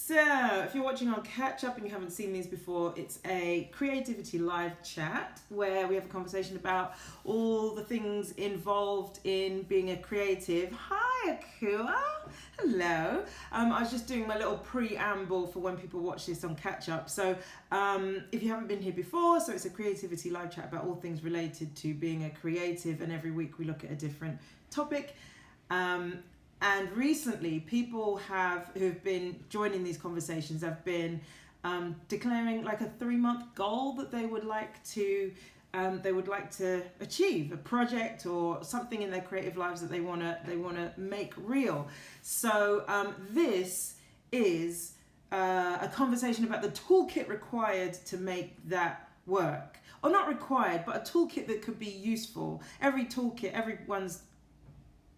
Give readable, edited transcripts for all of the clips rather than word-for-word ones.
So, if you're watching on Catch Up and you haven't seen these before, it's a creativity live chat where we have a conversation about all the things involved in being a creative. Hi, Akua. Hello. I was just doing my little preamble for when people watch this on Catch Up. So, if you haven't been here before, so it's a creativity live chat about all things related to being a creative, and every week we look at a different topic. And recently, people who've been joining these conversations have been declaring like a 3-month goal that they would like to achieve, a project or something in their creative lives that they wanna make real. So this is a conversation about the toolkit required to make that work, or not required, but a toolkit that could be useful. Every toolkit,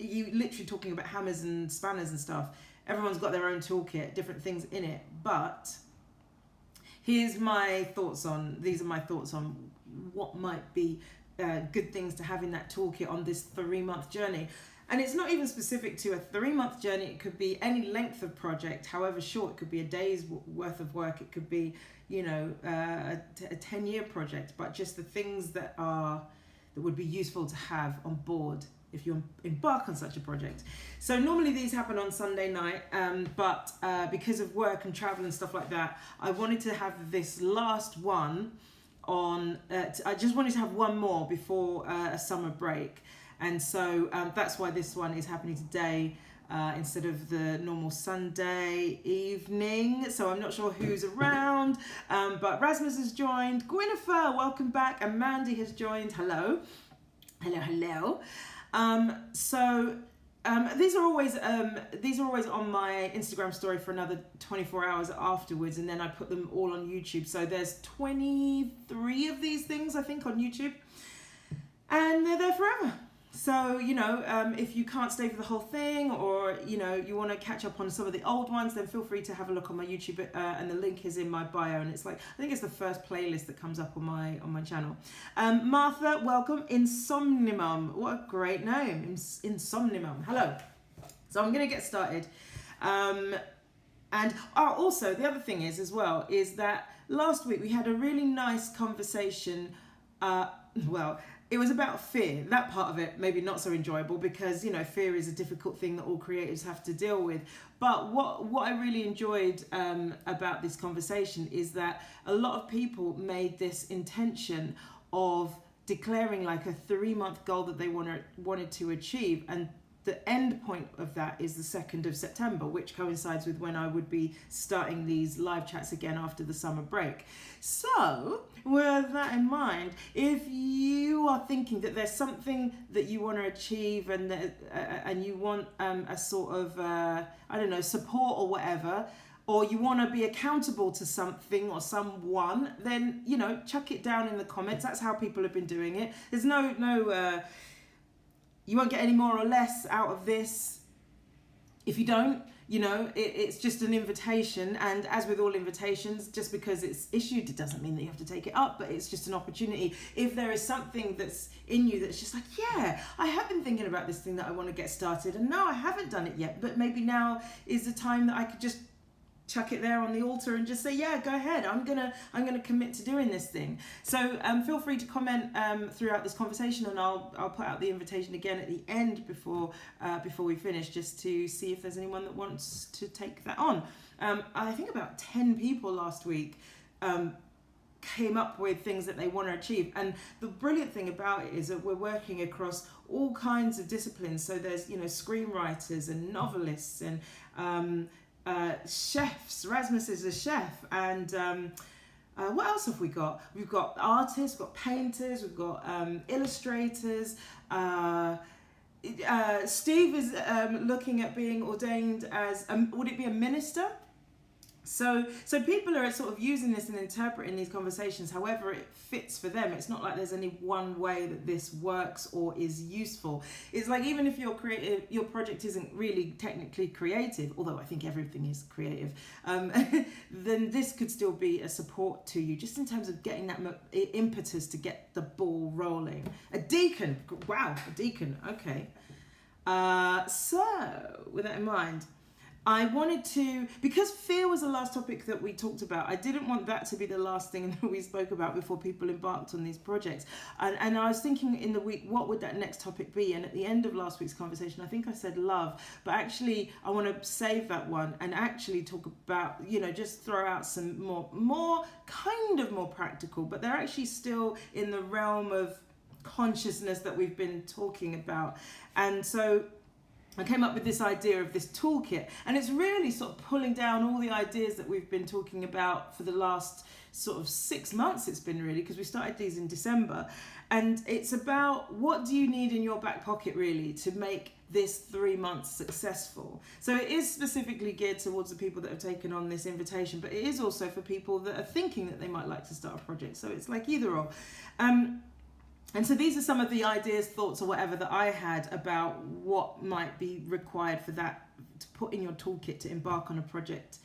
you literally talking about hammers and spanners and stuff. Everyone's got their own toolkit, different things in it. But these are my thoughts on what might be good things to have in that toolkit on this 3-month journey. And it's not even specific to a 3-month journey. It could be any length of project, however short. It could be a day's worth of work. It could be, a 10-year project. But just the things that would be useful to have on board if you embark on such a project. So normally these happen on Sunday night, but because of work and travel and stuff like that, I wanted to have this last one on, I just wanted to have one more before a summer break. And so that's why this one is happening today instead of the normal Sunday evening. So I'm not sure who's around, but Rasmus has joined, Gwynnifer, welcome back, and Mandy has joined, hello. Hello. These are always on my Instagram story for another 24 hours afterwards, and then I put them all on YouTube. So there's 23 of these things, I think, on YouTube, and they're there forever. So, if you can't stay for the whole thing, or, you want to catch up on some of the old ones, then feel free to have a look on my YouTube, and the link is in my bio, and it's I think it's the first playlist that comes up on my channel. Martha, welcome. Insomnimum, what a great name. Insomnimum, hello. So I'm going to get started. And also, the other thing is that last week we had a really nice conversation, it was about fear. That part of it maybe not so enjoyable because fear is a difficult thing that all creatives have to deal with. But what I really enjoyed about this conversation is that a lot of people made this intention of declaring like a 3-month goal that they wanted to achieve, and the end point of that is the 2nd of September, which coincides with when I would be starting these live chats again after the summer break. So, with that in mind, if you are thinking that there's something that you want to achieve and you want a sort of, support or whatever, or you want to be accountable to something or someone, then, chuck it down in the comments. That's how people have been doing it. There's no you won't get any more or less out of this if you don't. It's just an invitation, and as with all invitations, just because it's issued, it doesn't mean that you have to take it up, but it's just an opportunity. If there is something that's in you that's just like, yeah, I have been thinking about this thing that I want to get started, and no, I haven't done it yet, but maybe now is the time that I could just chuck it there on the altar and just say, yeah, go ahead, I'm gonna commit to doing this thing. So feel free to comment throughout this conversation, and I'll put out the invitation again at the end before we finish, just to see if there's anyone that wants to take that on. I think about 10 people last week came up with things that they want to achieve, and the brilliant thing about it is that we're working across all kinds of disciplines. So there's screenwriters and novelists and chefs. Rasmus is a chef, and what else have we got? We've got artists, we've got painters, we've got illustrators. Steve is looking at being ordained as, would it be a minister? So people are sort of using this and interpreting these conversations however it fits for them. It's not like there's any one way that this works or is useful. It's like, even if your project isn't really technically creative, although I think everything is creative, then this could still be a support to you, just in terms of getting that impetus to get the ball rolling. A deacon, wow, a deacon, okay. So with that in mind, I wanted to, because fear was the last topic that we talked about, I didn't want that to be the last thing that we spoke about before people embarked on these projects. And I was thinking in the week, what would that next topic be? And at the end of last week's conversation, I think I said love, but actually I want to save that one and actually talk about, you know, just throw out some more practical, but they're actually still in the realm of consciousness that we've been talking about. And so I came up with this idea of this toolkit, and it's really sort of pulling down all the ideas that we've been talking about for the last sort of 6 months. It's been really, because we started these in December, and it's about what do you need in your back pocket really to make this 3 months successful. So it is specifically geared towards the people that have taken on this invitation, but it is also for people that are thinking that they might like to start a project. So it's like either or. And so these are some of the ideas, thoughts, or whatever that I had about what might be required for that to put in your toolkit to embark on a project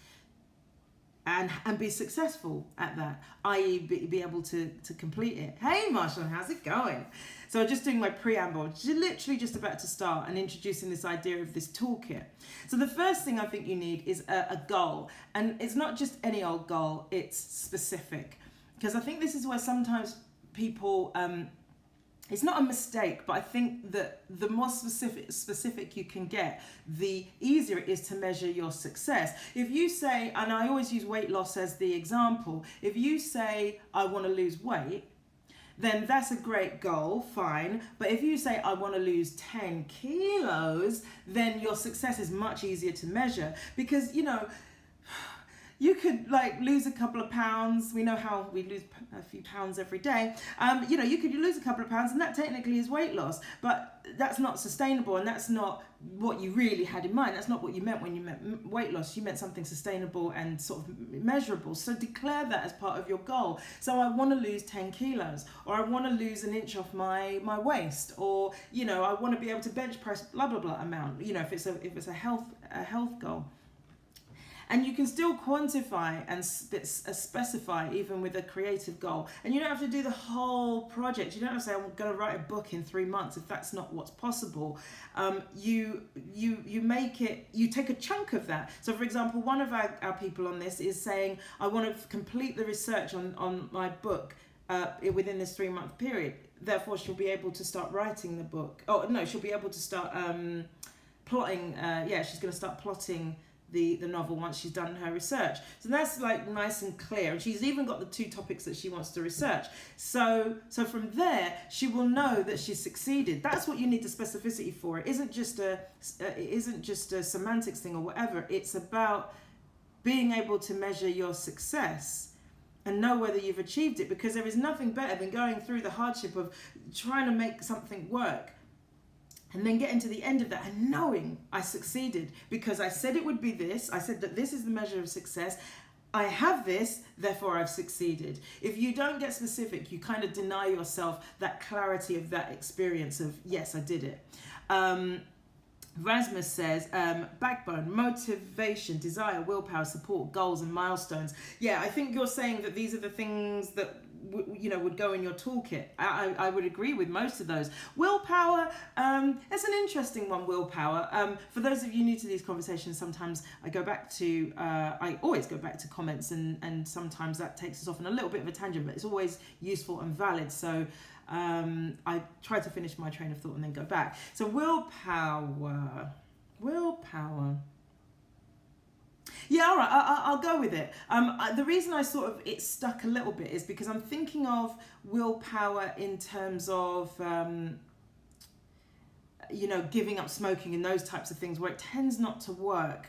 and be successful at that, i.e. be able to complete it. Hey Marshall, how's it going? So I'm just doing my preamble, literally just about to start and introducing this idea of this toolkit. So the first thing I think you need is a goal. And it's not just any old goal, it's specific. Because I think this is where sometimes people... it's not a mistake, but I think that the more specific you can get, the easier it is to measure your success. If you say, and I always use weight loss as the example, if you say, I want to lose weight, then that's a great goal, fine. But if you say, I want to lose 10 kilos, then your success is much easier to measure. Because, you know, you could like lose a couple of pounds. We know how we lose a few pounds every day. You know, you could lose a couple of pounds and that technically is weight loss, but that's not sustainable, and that's not what you really had in mind. That's not what you meant when you meant weight loss. You meant something sustainable and sort of measurable. So declare that as part of your goal. So I want to lose 10 kilos, or I want to lose an inch off my waist, or, you know, I want to be able to bench press blah, blah, blah amount, you know, if it's a health goal. And you can still quantify and specify even with a creative goal. And you don't have to do the whole project. You don't have to say, I'm going to write a book in 3 months if that's not what's possible. You make it, you take a chunk of that. So for example, one of our people on this is saying, I want to complete the research on my book within this 3 month period. Therefore, she'll be able to start writing the book. Oh, no, she'll be able to start plotting. She's going to start plotting the novel once she's done her research. So that's like nice and clear, and she's even got the 2 topics that she wants to research. So from there she will know that she's succeeded. That's what you need the specificity for. It isn't just a semantics thing or whatever. It's about being able to measure your success and know whether you've achieved it, because there is nothing better than going through the hardship of trying to make something work and then getting to the end of that and knowing I succeeded because I said it would be this. I said that this is the measure of success. I have this, therefore I've succeeded. If you don't get specific, you kind of deny yourself that clarity of that experience of, yes, I did it. Rasmus says, backbone, motivation, desire, willpower, support, goals, and milestones. Yeah, I think you're saying that these are the things that would go in your toolkit. I would agree with most of those. Willpower, that's an interesting one, willpower. For those of you new to these conversations, sometimes I always go back to comments, and sometimes that takes us off on a little bit of a tangent, but it's always useful and valid. So I try to finish my train of thought and then go back. So willpower. Yeah, all right, I'll go with it. The reason it stuck a little bit is because I'm thinking of willpower in terms of, giving up smoking and those types of things where it tends not to work.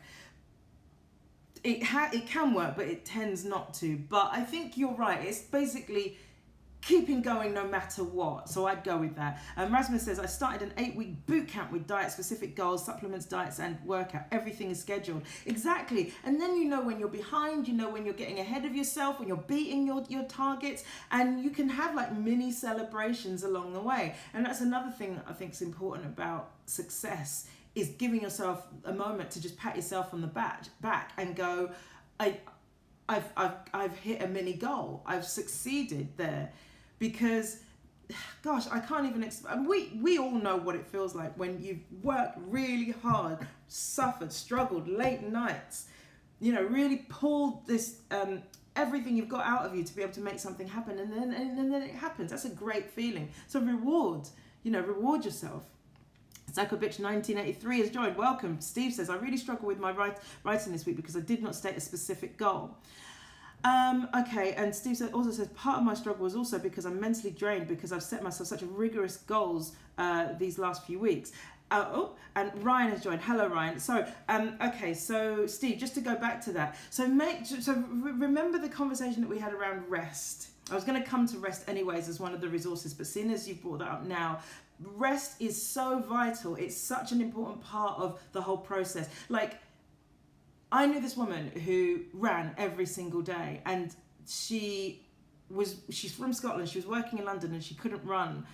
It can work, but it tends not to. But I think you're right. It's basically keeping going no matter what. So I'd go with that. Rasmus says, I started an 8-week boot camp with diet-specific goals, supplements, diets, and workout. Everything is scheduled. Exactly. And then you know when you're behind, you know when you're getting ahead of yourself, when you're beating your targets, and you can have like mini celebrations along the way. And that's another thing that I think is important about success, is giving yourself a moment to just pat yourself on the back and go, I've hit a mini goal. I've succeeded there. Because gosh, I can't even explain. We all know what it feels like when you've worked really hard, suffered, struggled, late nights, really pulled this everything you've got out of you to be able to make something happen, and then it happens. That's a great feeling. So reward yourself. Psycho Bitch 1983 has joined. Welcome. Steve says, I really struggle with my writing this week because I did not state a specific goal. Okay, and Steve also says, part of my struggle is also because I'm mentally drained because I've set myself such rigorous goals these last few weeks. And Ryan has joined. Hello, Ryan. So, okay, so Steve, just to go back to that. So remember the conversation that we had around rest. I was going to come to rest anyways as one of the resources, but seeing as you brought that up now, rest is so vital. It's such an important part of the whole process. Like, I knew this woman who ran every single day, and she's from Scotland. She was working in London and she couldn't run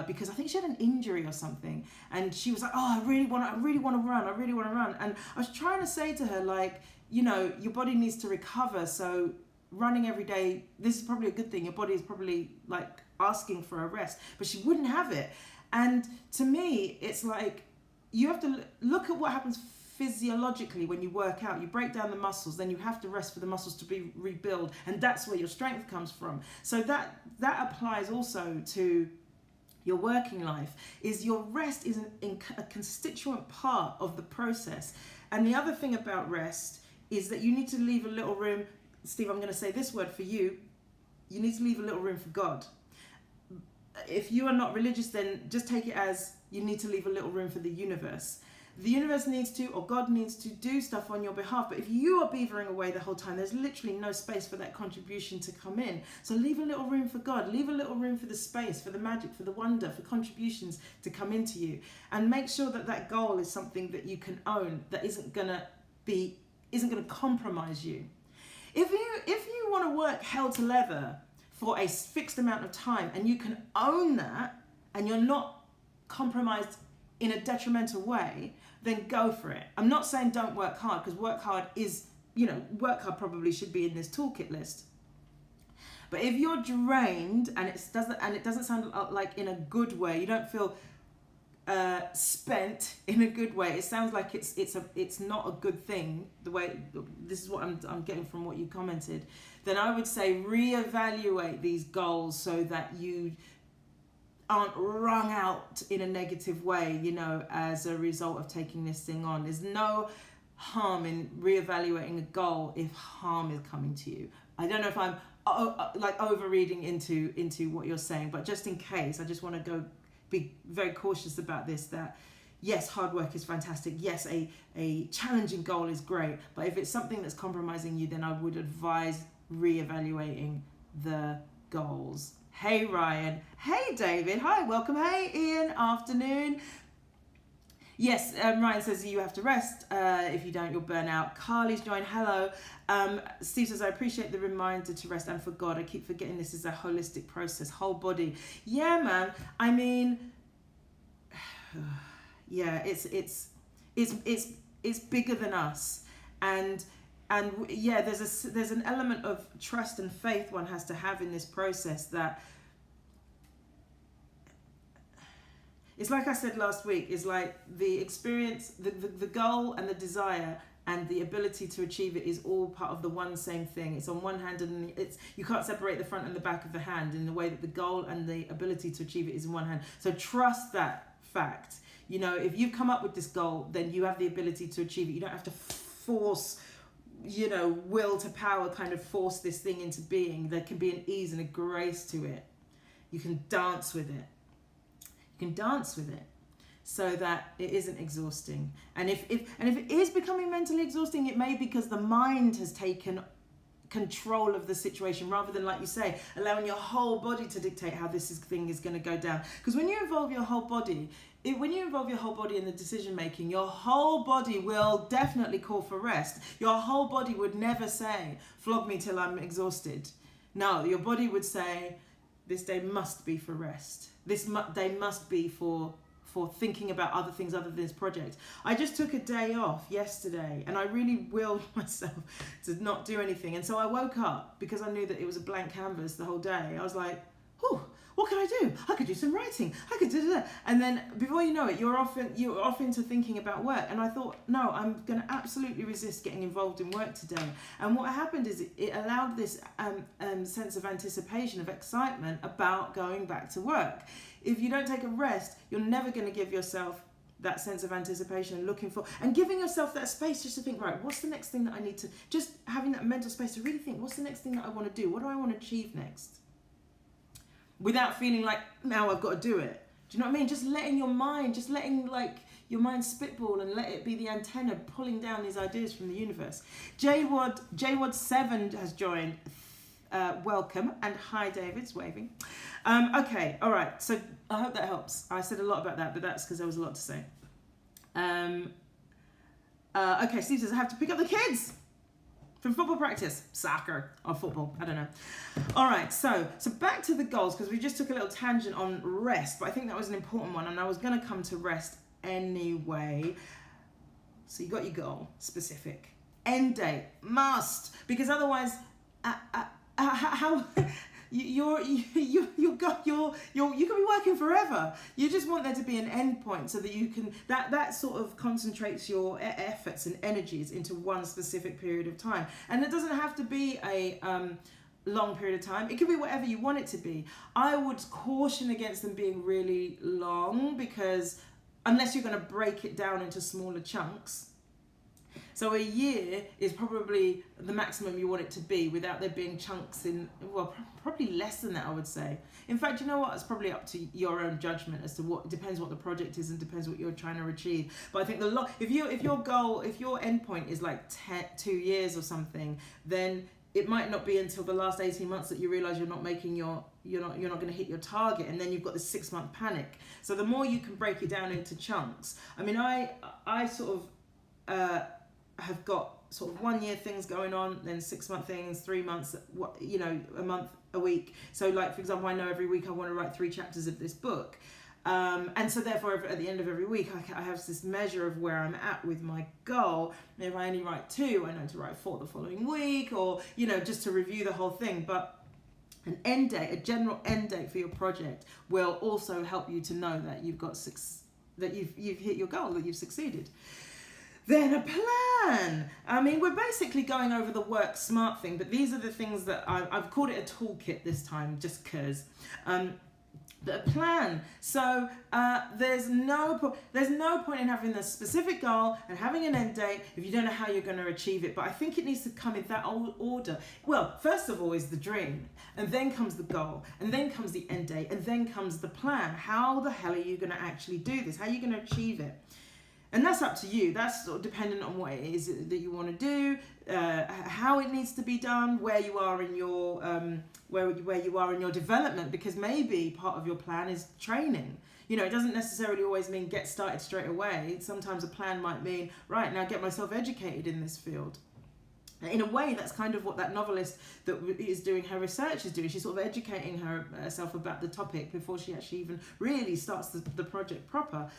because I think she had an injury or something. And she was like, oh, I really want to run. And I was trying to say to her, like, your body needs to recover. So running every day, this is probably a good thing. Your body is probably like asking for a rest, but she wouldn't have it. And to me, it's like, you have to look at what happens physiologically when you work out. You break down the muscles, then you have to rest for the muscles to be rebuild, and that's where your strength comes from. So that applies also to your working life. Is your rest is a constituent part of the process. And the other thing about rest is that you need to leave a little room. Steve, I'm going to say this word for you. You need to leave a little room for God. If you are not religious, then just take it as you need to leave a little room for the universe. The universe needs to, or God needs to do stuff on your behalf. But if you are beavering away the whole time, there's literally no space for that contribution to come in. So leave a little room for God. Leave a little room for the space, for the magic, for the wonder, for contributions to come into you. And make sure that that goal is something that you can own, that isn't going to compromise you. If you want to work hell to leather for a fixed amount of time, and you can own that, and you're not compromised in a detrimental way, then go for it. I'm not saying don't work hard, because work hard probably should be in this toolkit list. But if you're drained and it doesn't sound like in a good way, you don't feel spent in a good way. It sounds like it's not a good thing. The way this is what I'm getting from what you commented. Then I would say reevaluate these goals so that you aren't wrung out in a negative way, as a result of taking this thing on. There's no harm in reevaluating a goal if harm is coming to you. I don't know if I'm overreading into what you're saying, but just in case, I just want to be very cautious about this, that yes, hard work is fantastic. Yes, a challenging goal is great. But if it's something that's compromising you, then I would advise reevaluating the goals. Hey, Ryan. Hey, David. Hi, welcome. Hey, Ian. Afternoon. Yes, Ryan says you have to rest. If you don't, you'll burn out. Carly's joined. Hello. Steve says, I appreciate the reminder to rest, and for God, I keep forgetting this is a holistic process, whole body. Yeah, man. I mean, yeah, it's bigger than us, and yeah, there's an element of trust and faith one has to have in this process. That it's like I said last week, is like the experience, the goal and the desire and the ability to achieve it is all part of the one same thing. It's on one hand, and you can't separate the front and the back of the hand in the way that the goal and the ability to achieve it is in one hand. So trust that fact. If you've come up with this goal, then you have the ability to achieve it. You don't have to force, will to power, kind of force this thing into being. There can be an ease and a grace to it. You can dance with it. So that it isn't exhausting. And if it is becoming mentally exhausting, it may be because the mind has taken control of the situation, rather than, like you say, allowing your whole body to dictate how this thing is going to go down. Because when you involve your whole body in the decision making, your whole body will definitely call for rest. Your whole body would never say, flog me till I'm exhausted. No, your body would say, this day must be for rest. This day must be for thinking about other things other than this project. I just took a day off yesterday, and I really willed myself to not do anything. And so I woke up, because I knew that it was a blank canvas the whole day. I was like, whew, what can I do? I could do some writing. I could do that. And then before you know it, you're off into thinking about work. And I thought, no, I'm going to absolutely resist getting involved in work today. And what happened is it allowed this sense of anticipation, of excitement about going back to work. If you don't take a rest, you're never going to give yourself that sense of anticipation and looking for, and giving yourself that space just to think, right, what's the next thing that I need to, just having that mental space to really think, what's the next thing that I want to do? What do I want to achieve next? Without feeling like, now I've got to do it. Do you know what I mean? Just letting your mind spitball and let it be the antenna pulling down these ideas from the universe. JWad7 has joined. Welcome, and hi, David's waving. Okay, all right, so I hope that helps. I said a lot about that, but that's because there was a lot to say. Okay, Steve says, I have to pick up the kids from football practice, soccer, or football, I don't know. All right, so back to the goals, because we just took a little tangent on rest, but I think that was an important one, and I was going to come to rest anyway. So you got your goal, specific. End date, must, because otherwise, how you could be working forever. You just want there to be an end point so that you can that sort of concentrates your efforts and energies into one specific period of time. And it doesn't have to be a long period of time. It could be whatever you want it to be. I would caution against them being really long, because unless you're going to break it down into smaller chunks. So a year is probably the maximum you want it to be, without there being chunks in, well, probably less than that, I would say. In fact, you know what? It's probably up to your own judgment as to what, depends what the project is and depends what you're trying to achieve. But I think if your goal, if your endpoint is like 2 years or something, then it might not be until the last 18 months that you realize you're not making you're not going to hit your target, and then you've got this 6-month panic. So the more you can break it down into chunks. I mean, I sort of have got sort of 1 year things going on, then 6-month things, 3 months, a month, a week. So like, for example, I know every week I want to write 3 chapters of this book. And so therefore at the end of every week, I have this measure of where I'm at with my goal. And if I only write 2, I know to write 4 the following week, or, just to review the whole thing. But an end date, a general end date for your project, will also help you to know that you've got that you've hit your goal, that you've succeeded. Then a plan. I mean, we're basically going over the work smart thing, but these are the things that I've called it a toolkit this time, just because. A plan. So there's no point in having a specific goal and having an end date if you don't know how you're going to achieve it. But I think it needs to come in that order. Well, first of all is the dream, and then comes the goal, and then comes the end date, and then comes the plan. How the hell are you going to actually do this? How are you going to achieve it? And that's up to you. That's sort of dependent on what it is that you want to do, how it needs to be done, where you are in your where you are in your development. Because maybe part of your plan is training. It doesn't necessarily always mean get started straight away. Sometimes a plan might mean, right, now get myself educated in this field. In a way, that's kind of what that novelist that is doing her research is doing. She's sort of educating herself about the topic before she actually even really starts the project proper.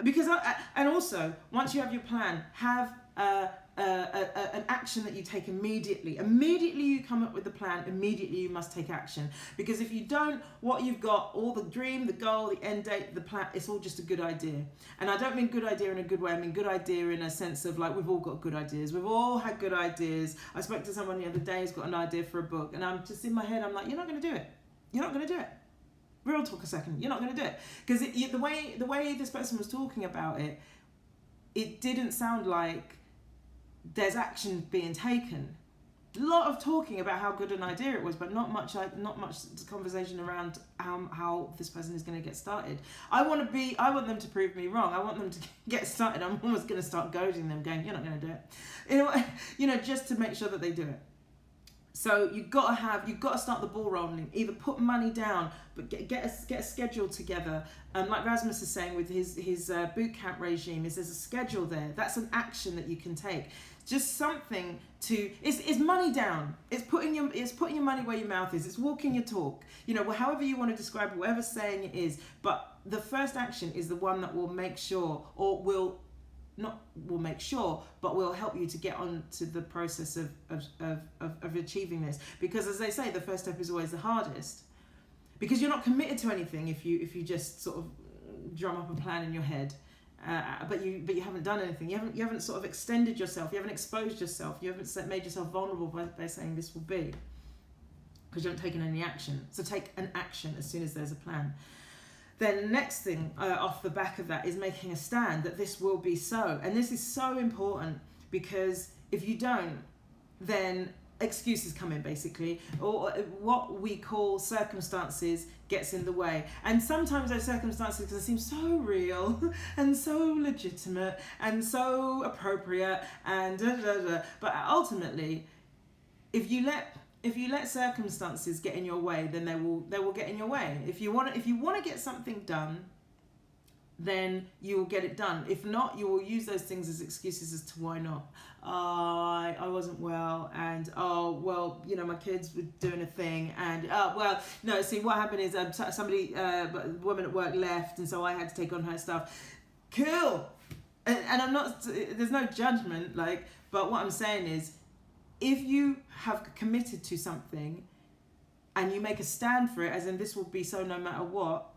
Because and also, once you have your plan, have an action that you take immediately. Immediately you come up with the plan, immediately you must take action. Because if you don't, what you've got, all the dream, the goal, the end date, the plan, it's all just a good idea. And I don't mean good idea in a good way, I mean good idea in a sense of like, we've all got good ideas. We've all had good ideas. I spoke to someone the other day who's got an idea for a book, and I'm just in my head, I'm like, you're not going to do it. You're not going to do it. Real talk a second. You're not going to do it. Because the way this person was talking about it, it didn't sound like there's action being taken. A lot of talking about how good an idea it was, but not much conversation around how this person is going to get started. I want them to prove me wrong. I want them to get started. I'm almost going to start goading them, going, "You're not going to do it." Just to make sure that they do it. So you've got to start the ball rolling. Either put money down, but get a schedule together. Like Rasmus is saying with his boot camp regime, there's a schedule there. That's an action that you can take. Just something to it's money down. It's putting your money where your mouth is. It's walking your talk. However you want to describe it, whatever saying it is. But the first action is the one that will make sure, or will will make sure, but will help you to get on to the process of achieving this. Because as they say, the first step is always the hardest, because you're not committed to anything if you just sort of drum up a plan in your head, but you haven't done anything. You haven't sort of extended yourself. You haven't exposed yourself. You haven't made yourself vulnerable by saying this will be, because you haven't taken any action. So take an action as soon as there's a plan. Then the next thing off the back of that is making a stand that this will be so. And this is so important, because if you don't, then excuses come in, basically, or what we call circumstances gets in the way. And sometimes those circumstances, because they seem so real and so legitimate and so appropriate and but ultimately, if you let circumstances get in your way, then they will get in your way. If you want to get something done, then you will get it done. If not, you will use those things as excuses as to why not. I wasn't well, and my kids were doing a thing, and no. See, what happened is somebody, a woman at work left, and so I had to take on her stuff. Cool, and I'm not. There's no judgment, but what I'm saying is, if you have committed to something and you make a stand for it, as in this will be so no matter what,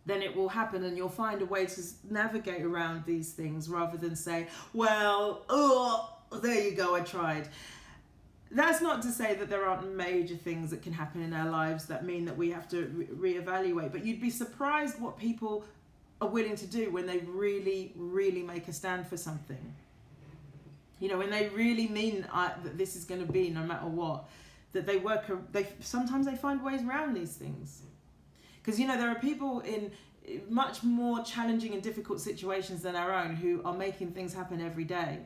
then it will happen, and you'll find a way to navigate around these things rather than say, there you go, I tried. That's not to say that there aren't major things that can happen in our lives that mean that we have to reevaluate, but you'd be surprised what people are willing to do when they really, really make a stand for something. When they really mean that this is going to be no matter what, that sometimes they find ways around these things. Because, there are people in much more challenging and difficult situations than our own who are making things happen every day.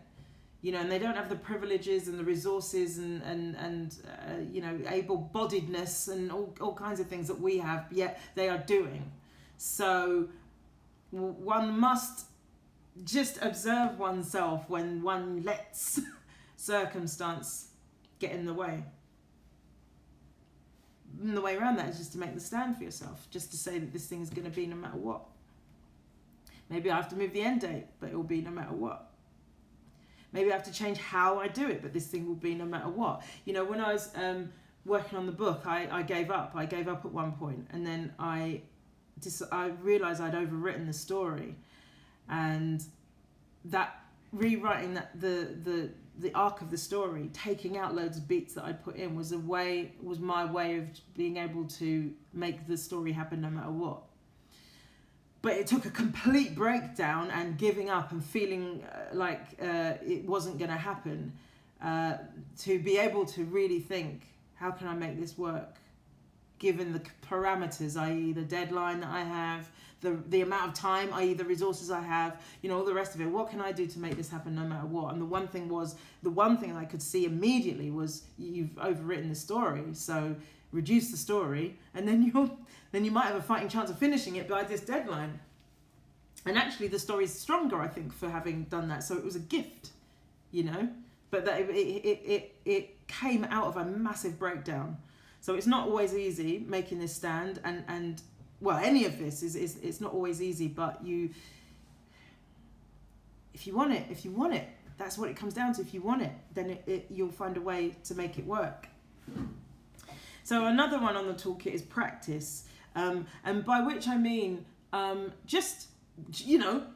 And they don't have the privileges and the resources and able-bodiedness and all kinds of things that we have, yet they are doing. So one must just observe oneself when one lets circumstance get in the way. And the way around that is just to make the stand for yourself, just to say that this thing is going to be no matter what. Maybe I have to move the end date, but it will be no matter what. Maybe I have to change how I do it, but this thing will be no matter what. When I was working on the book, I gave up. I gave up at one point, and then I realised I'd overwritten the story, and that rewriting the arc of the story, taking out loads of beats that I put in, was my way of being able to make the story happen no matter what. But it took a complete breakdown and giving up and feeling like it wasn't going to happen to be able to really think, how can I make this work? Given the parameters, i.e. the deadline that I have, the amount of time, i.e. the resources I have, all the rest of it. What can I do to make this happen no matter what? And the one thing I could see immediately was, you've overwritten the story, so reduce the story, and then you might have a fighting chance of finishing it by this deadline. And actually the story's stronger, I think, for having done that. So it was a gift, but that it came out of a massive breakdown. So it's not always easy making this stand, and any of this is it's not always easy, but if you want it, that's what it comes down to. If you want it, then you'll find a way to make it work. So another one on the toolkit is practice, and by which I mean just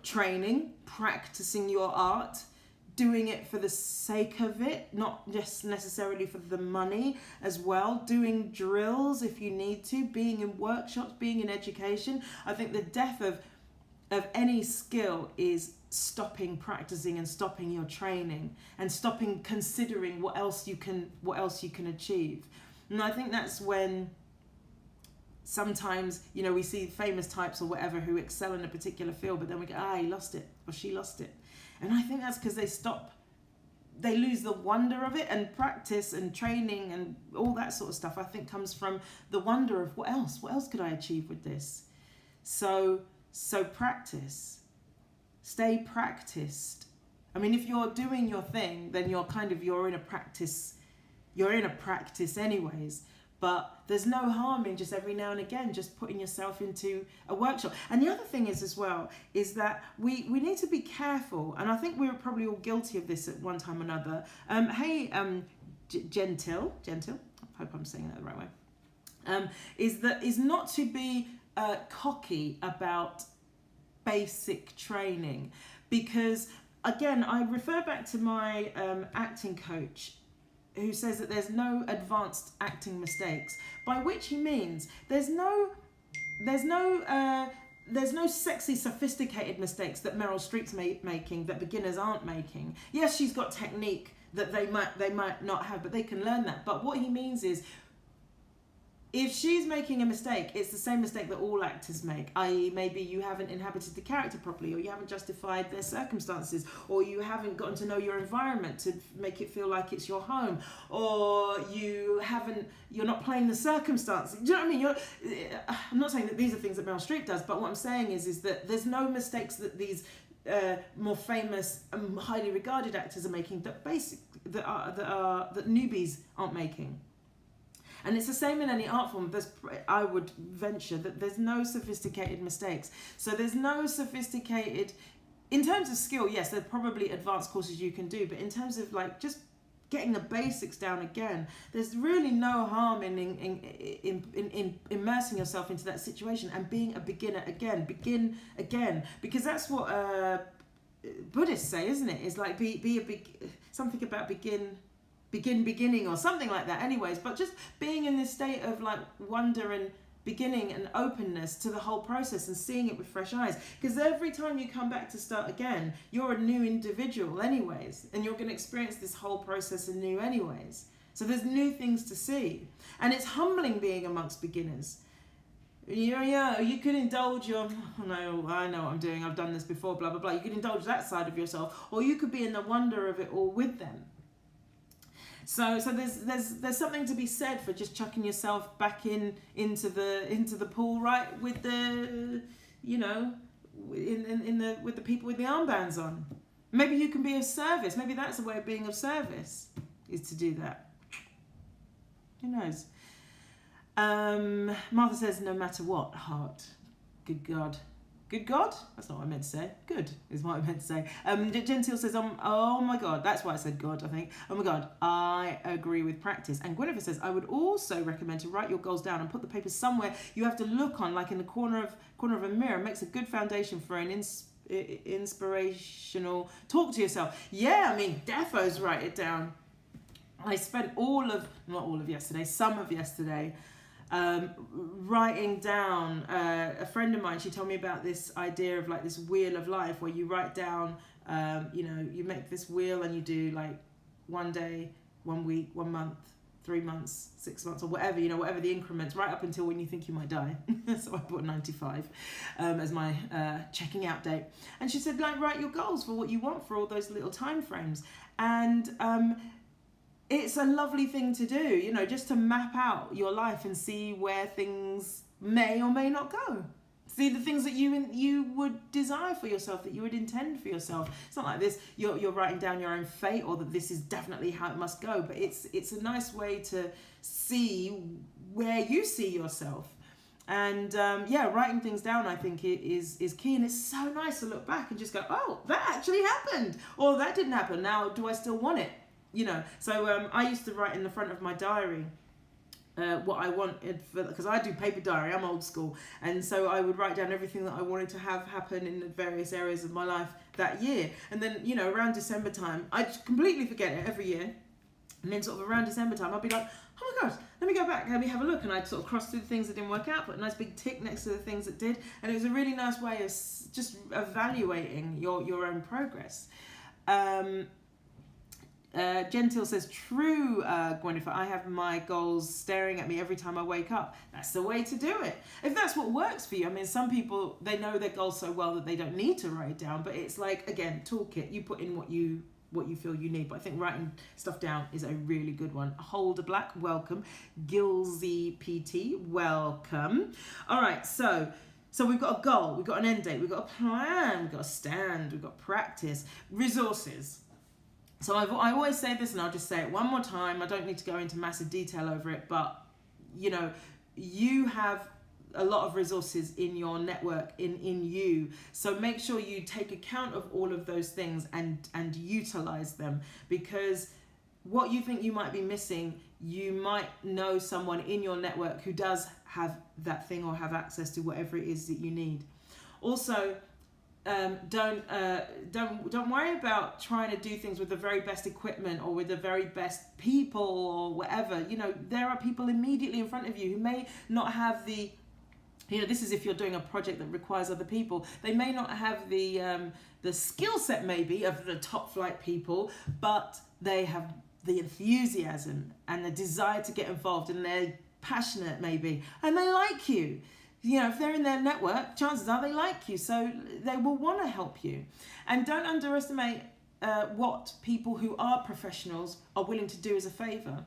training, practicing your art, doing it for the sake of it, not just necessarily for the money as well, doing drills if you need to, being in workshops, being in education. I think the death of any skill is stopping practicing and stopping your training and stopping considering what else you can achieve. And I think that's when sometimes, we see famous types or whatever who excel in a particular field, but then we go, he lost it or she lost it. And I think that's because they lose the wonder of it, and practice and training and all that sort of stuff, I think, comes from the wonder of what else could I achieve with this? So practice, stay practiced. I mean, if you're doing your thing, then you're in a practice anyways, but there's no harm in just every now and again just putting yourself into a workshop. And the other thing is as well is that we need to be careful, and I think we were probably all guilty of this at one time or another. Gentil, I hope I'm saying that the right way, is not to be cocky about basic training, because again, I refer back to my acting coach, who says that there's no advanced acting mistakes, by which he means there's no sexy sophisticated mistakes that Meryl Streep's making that beginners aren't making. Yes, she's got technique that they might not have, but they can learn that. But what he means is, if she's making a mistake, it's the same mistake that all actors make, i.e. maybe you haven't inhabited the character properly, or you haven't justified their circumstances, or you haven't gotten to know your environment to make it feel like it's your home, or you're not playing the circumstances. Do you know what I mean? I'm not saying that these are things that Meryl Streep does, but what I'm saying is that there's no mistakes that these more famous and highly regarded actors are making that newbies aren't making. And it's the same in any art form. I would venture that there's no sophisticated mistakes. So there's no sophisticated, in terms of skill, yes, there's probably advanced courses you can do, but in terms of like just getting the basics down again, there's really no harm in immersing yourself into that situation and being a beginner again. Begin again, because that's what Buddhists say, isn't it? It's like something about beginning or something like that. Anyways, but just being in this state of like wonder and beginning and openness to the whole process and seeing it with fresh eyes, because every time you come back to start again, you're a new individual anyways, and you're going to experience this whole process anew anyways. So there's new things to see, and it's humbling being amongst beginners. You could indulge your, oh no, I know what I'm doing, I've done this before, blah blah blah. You could indulge that side of yourself, or you could be in the wonder of it all with them. So there's something to be said for just chucking yourself back into the pool, right, with the, you know, with the people with the armbands on. Maybe you can be of service. Maybe that's a way of being of service, is to do that. Who knows? Martha says, no matter what, heart. Good God. Good God? That's not what I meant to say. Good is what I meant to say. Gentile says, oh my God. That's why I said God, I think. Oh my God, I agree with practice. And Gwyneth says, I would also recommend to write your goals down and put the papers somewhere you have to look on, like in the corner of a mirror. It makes a good foundation for an inspirational talk to yourself. Yeah, I mean, defo's write it down. I spent some of yesterday writing down. A friend of mine, she told me about this idea of like this wheel of life, where you write down, you make this wheel and you do like 1 day, 1 week, 1 month, 3 months, 6 months, or whatever, whatever the increments, right up until when you think you might die. So I put 95 as my checking out date. And she said, like, write your goals for what you want for all those little time frames. And it's a lovely thing to do, just to map out your life and see where things may or may not go. See the things that you would desire for yourself, that you would intend for yourself. It's not like this, you're writing down your own fate, or that this is definitely how it must go, but it's a nice way to see where you see yourself. And writing things down, I think, is key. And it's so nice to look back and just go, oh, that actually happened, or that didn't happen. Now, do I still want it? So I used to write in the front of my diary what I wanted, because I do paper diary, I'm old school, and so I would write down everything that I wanted to have happen in the various areas of my life that year. And then, around December time, I'd completely forget it every year, and then sort of around December time, I'd be like, oh my gosh, let me go back, let me have a look, and I'd sort of cross through the things that didn't work out, put a nice big tick next to the things that did, and it was a really nice way of just evaluating your own progress. Gentile says, true, Gwyneth, I have my goals staring at me every time I wake up. That's the way to do it. If that's what works for you. I mean, some people, they know their goals so well that they don't need to write it down, but it's like, again, toolkit. You put in what you feel you need. But I think writing stuff down is a really good one. Holder Black, welcome. Gilsey PT, welcome. All right, so we've got a goal, we've got an end date, we've got a plan, we've got a stand, we've got practice, resources. So I always say this, and I'll just say it one more time. I don't need to go into massive detail over it, but you have a lot of resources in your network, in you. So make sure you take account of all of those things and utilize them, because what you think you might be missing, you might know someone in your network who does have that thing or have access to whatever it is that you need. Also, don't worry about trying to do things with the very best equipment or with the very best people or whatever. There are people immediately in front of you who may not have the, this is if you're doing a project that requires other people. They may not have the skill set maybe of the top flight people, but they have the enthusiasm and the desire to get involved, and they're passionate maybe, and they like you. If they're in their network, chances are they like you, so they will want to help you. And don't underestimate what people who are professionals are willing to do as a favor.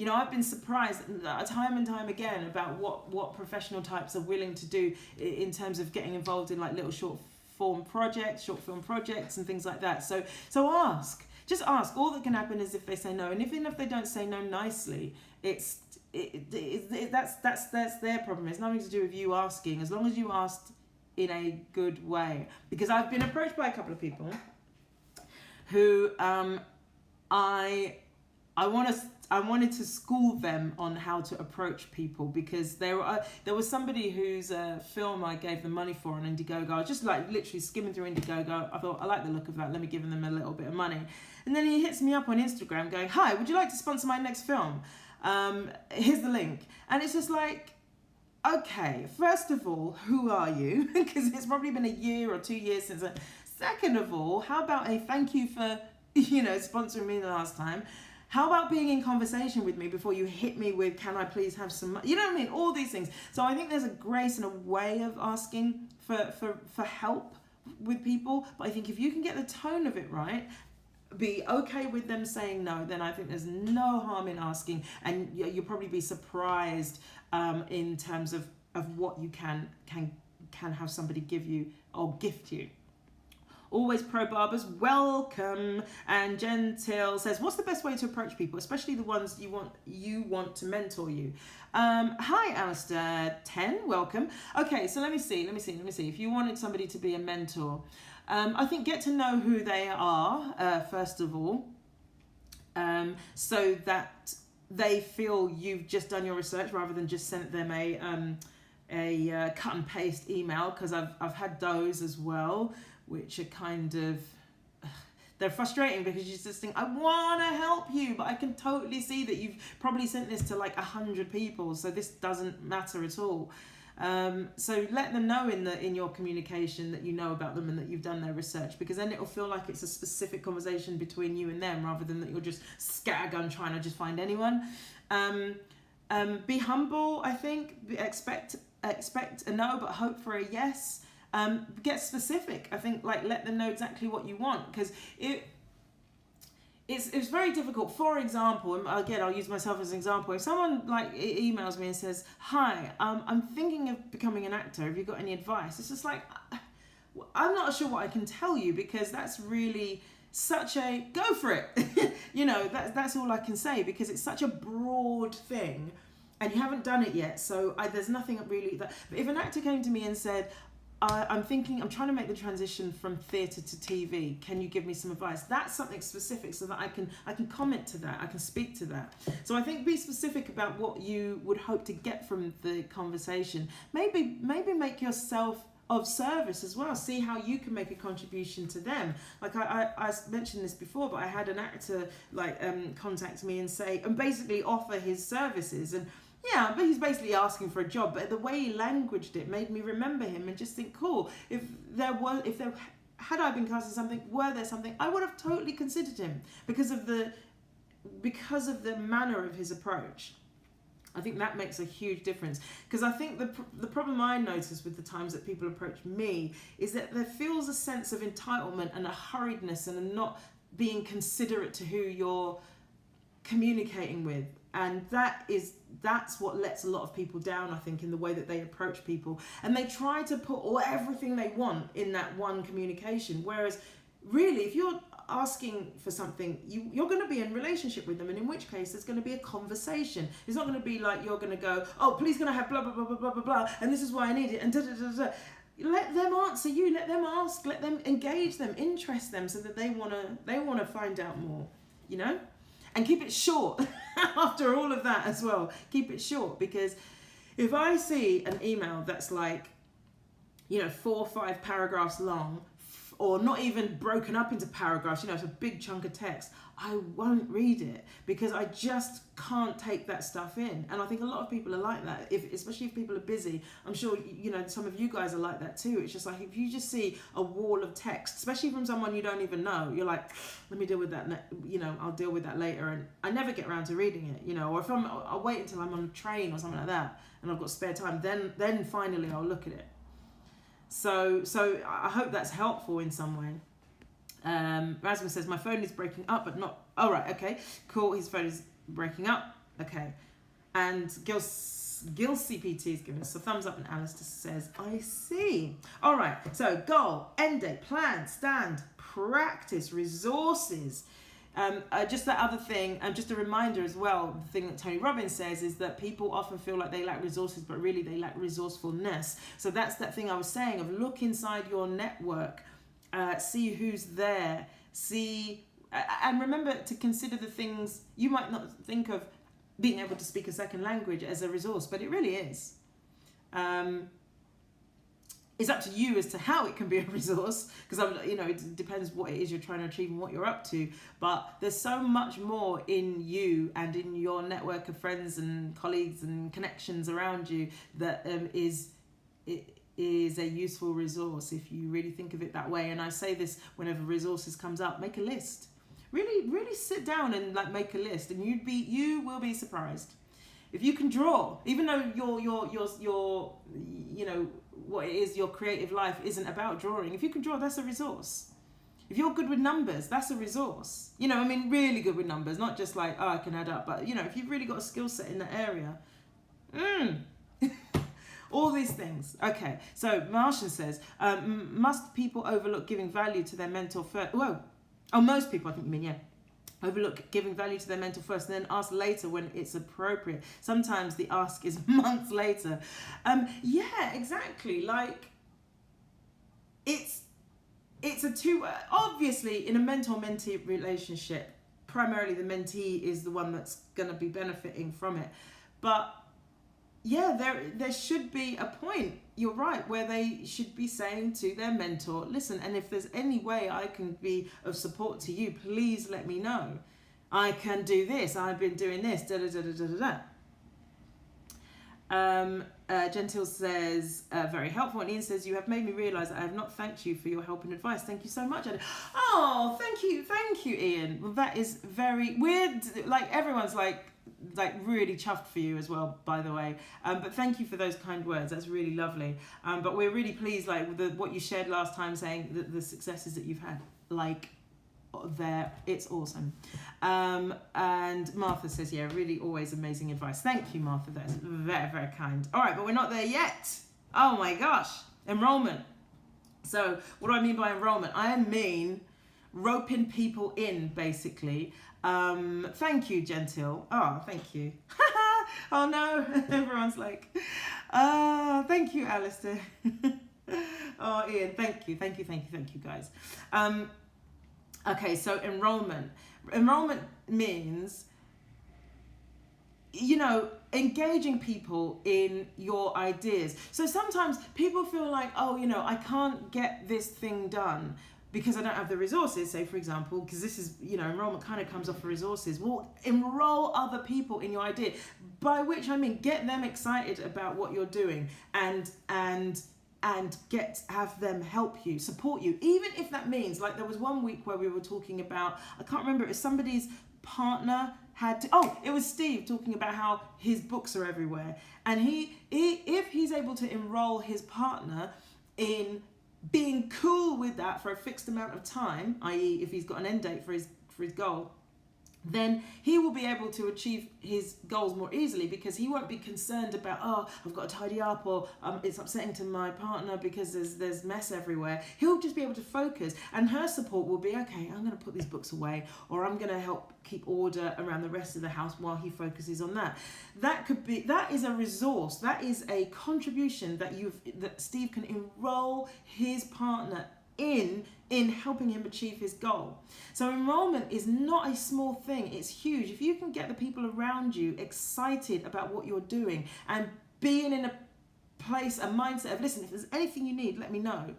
I've been surprised time and time again about what professional types are willing to do in terms of getting involved in like little short film projects and things like that. So ask. Just ask. All that can happen is if they say no, and even if they don't say no nicely, that's their problem. It's nothing to do with you asking, as long as you asked in a good way. Because I've been approached by a couple of people who I wanted to school them on how to approach people, because there was somebody whose film I gave them money for on Indiegogo. I was just like literally skimming through Indiegogo. I thought, I like the look of that, let me give them a little bit of money. And then he hits me up on Instagram going, "Hi, would you like to sponsor my next film? Here's the link." And it's just like, okay, first of all, who are you? Because it's probably been a year or 2 years since. Second of all, how about a thank you for sponsoring me the last time? How about being in conversation with me before you hit me with, "Can I please have some money?" You know what I mean? All these things. So I think there's a grace and a way of asking for help with people. But I think if you can get the tone of it right, be okay with them saying no, then I think there's no harm in asking. And you'll probably be surprised in terms of what you can have somebody give you or gift you. Always Pro Barbers, welcome. And Jen Till says, "What's the best way to approach people, especially the ones you want to mentor you?" Hi, Alistair 10, welcome. Okay, so let me see. If you wanted somebody to be a mentor, I think get to know who they are first of all, so that they feel you've just done your research rather than just sent them a cut and paste email, because I've had those as well, which are kind of, they're frustrating, because you just think, I want to help you, but I can totally see that you've probably sent this to like 100 people, so this doesn't matter at all. So let them know in your communication that you know about them and that you've done their research, because then it'll feel like it's a specific conversation between you and them, rather than that you're just scattergun trying to just find anyone. Be humble, I think. Expect a no, but hope for a yes. Get specific. I think, like, let them know exactly what you want, because it's very difficult. For example, and again, I'll use myself as an example. If someone like emails me and says, "Hi, I'm thinking of becoming an actor. Have you got any advice?" It's just like, I'm not sure what I can tell you, because that's really such a go for it. That's all I can say, because it's such a broad thing, and you haven't done it yet. So there's nothing really that. But if an actor came to me and said, I'm trying to make the transition from theatre to TV. Can you give me some advice? That's something specific, so that I can comment to that. I can speak to that. So I think be specific about what you would hope to get from the conversation. Maybe make yourself of service as well. See how you can make a contribution to them. Like I mentioned this before, but I had an actor contact me and basically offer his services, and yeah, but he's basically asking for a job. But the way he languaged it made me remember him and just think, cool. If had I been cast in something, were there something, I would have totally considered him because of the manner of his approach. I think that makes a huge difference, because I think the problem I notice with the times that people approach me is that there feels a sense of entitlement and a hurriedness and a not being considerate to who you're communicating with. And that's what lets a lot of people down, I think, in the way that they approach people. And they try to put everything they want in that one communication. Whereas really, if you're asking for something, you're going to be in relationship with them, and in which case there's going to be a conversation. It's not going to be like you're going to go, oh, please can I have blah blah blah blah blah blah blah, and this is why I need it, and da da da da. Let them answer you, let them ask, let them engage them, interest them, so that they wanna find out more, you know? And keep it short. After all of that as well, keep it short, because if I see an email that's like, 4 or 5 paragraphs long, or not even broken up into paragraphs, it's a big chunk of text, I won't read it, because I just can't take that stuff in. And I think a lot of people are like that, especially if people are busy. I'm sure, some of you guys are like that too. It's just like, if you just see a wall of text, especially from someone you don't even know, you're like, let me deal with that, I'll deal with that later. And I never get around to reading it, or if I'll wait until I'm on a train or something like that, and I've got spare time, then finally I'll look at it. So I hope that's helpful in some way. Rasmus says, my phone is breaking up, but not... Oh, right, okay. Cool, his phone is breaking up. Okay. And Gil CPT is giving us a thumbs up, and Alistair says, I see. All right, so goal, end date, plan, stand, practice, resources. Just that other thing, just a reminder as well, the thing that Tony Robbins says is that people often feel like they lack resources, but really they lack resourcefulness. So that's that thing I was saying of look inside your network, see who's there, and remember to consider the things you might not think of being able to speak a second language as a resource, but it really is. It's up to you as to how it can be a resource, because it depends what it is you're trying to achieve and what you're up to. But there's so much more in you and in your network of friends and colleagues and connections around you that is a useful resource if you really think of it that way. And I say this whenever resources comes up, make a list. Really sit down and make a list, and you will be surprised. If you can draw, even though your what it is, your creative life isn't about drawing, if you can draw, that's a resource. If you're good with numbers, that's a resource. Really good with numbers, not just like, oh, I can add up, but if you've really got a skill set in that area, all these things. Okay, so Martian says, must people overlook giving value to their mentor first? Most people, I think you mean, yeah. Overlook giving value to their mentor first and then ask later when it's appropriate. Sometimes the ask is months later. Yeah, exactly. It's a two, obviously in a mentor-mentee relationship, primarily the mentee is the one that's going to be benefiting from it. But yeah, there should be a point, you're right, where they should be saying to their mentor, listen, and if there's any way I can be of support to you, please let me know. I can do this, I've been doing this, da da da da da da. Gentile says, very helpful. And Ian says, you have made me realise that I have not thanked you for your help and advice. Thank you so much. Oh, thank you, Ian. Well, that is very weird. Everyone's really chuffed for you as well, by the way. But thank you for those kind words. That's really lovely. But we're really pleased, with what you shared last time, saying that the successes that you've had, it's awesome. And Martha says, yeah, really always amazing advice. Thank you, Martha. That's very, very kind. All right, but we're not there yet. Oh my gosh, enrollment. So what do I mean by enrollment? I mean roping people in, basically. Thank you, Gentile. Oh, thank you. Oh no, everyone's like, oh, thank you, Alistair. Oh, Ian, thank you, guys. Okay, so enrollment. Enrollment means, engaging people in your ideas. So sometimes people feel like, oh, I can't get this thing done because I don't have the resources, say for example, because this is, enrollment kind of comes off of resources. Well, enroll other people in your idea, by which I mean get them excited about what you're doing and have them help you, support you, even if that means, there was one week where we were talking about, I can't remember, it was somebody's partner it was Steve talking about how his books are everywhere, and he if he's able to enroll his partner in being cool with that for a fixed amount of time, i.e. if he's got an end date for his goal, then he will be able to achieve his goals more easily, because he won't be concerned about, oh, I've got to tidy up, or it's upsetting to my partner because there's mess everywhere. He'll just be able to focus, and her support will be, okay, I'm going to put these books away, or I'm going to help keep order around the rest of the house while he focuses on that. That is a resource, that is a contribution that Steve can enroll his partner in helping him achieve his goal. So enrollment is not a small thing, it's huge. If you can get the people around you excited about what you're doing and being in a place, a mindset of, listen, if there's anything you need, let me know,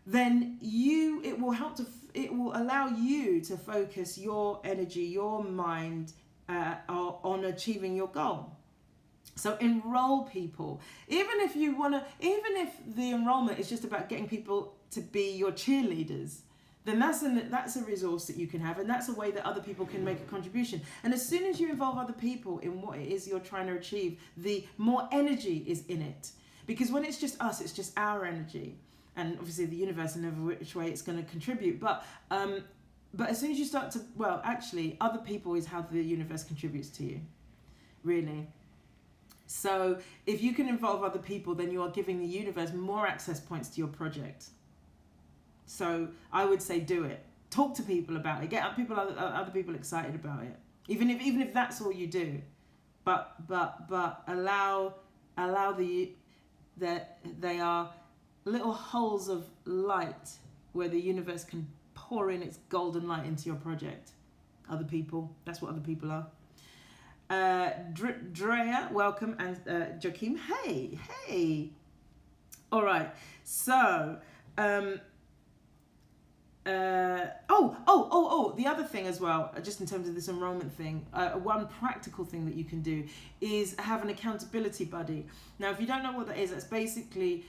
then it will allow you to focus your energy, your mind on achieving your goal. So enroll people, even if the enrollment is just about getting people to be your cheerleaders, then that's a resource that you can have, and that's a way that other people can make a contribution. And as soon as you involve other people in what it is you're trying to achieve, the more energy is in it. Because when it's just us, it's just our energy, and obviously the universe in every which way it's going to contribute. But as soon as you start to, actually, other people is how the universe contributes to you, really. So if you can involve other people, then you are giving the universe more access points to your project. So I would say do it. Talk to people about it. Get other people excited about it. Even if that's all you do, but allow that they are little holes of light where the universe can pour in its golden light into your project. Other people. That's what other people are. Drea, welcome, and Joachim, hey. All right, so the other thing as well, just in terms of this enrollment thing, one practical thing that you can do is have an accountability buddy. Now, if you don't know what that is, that's basically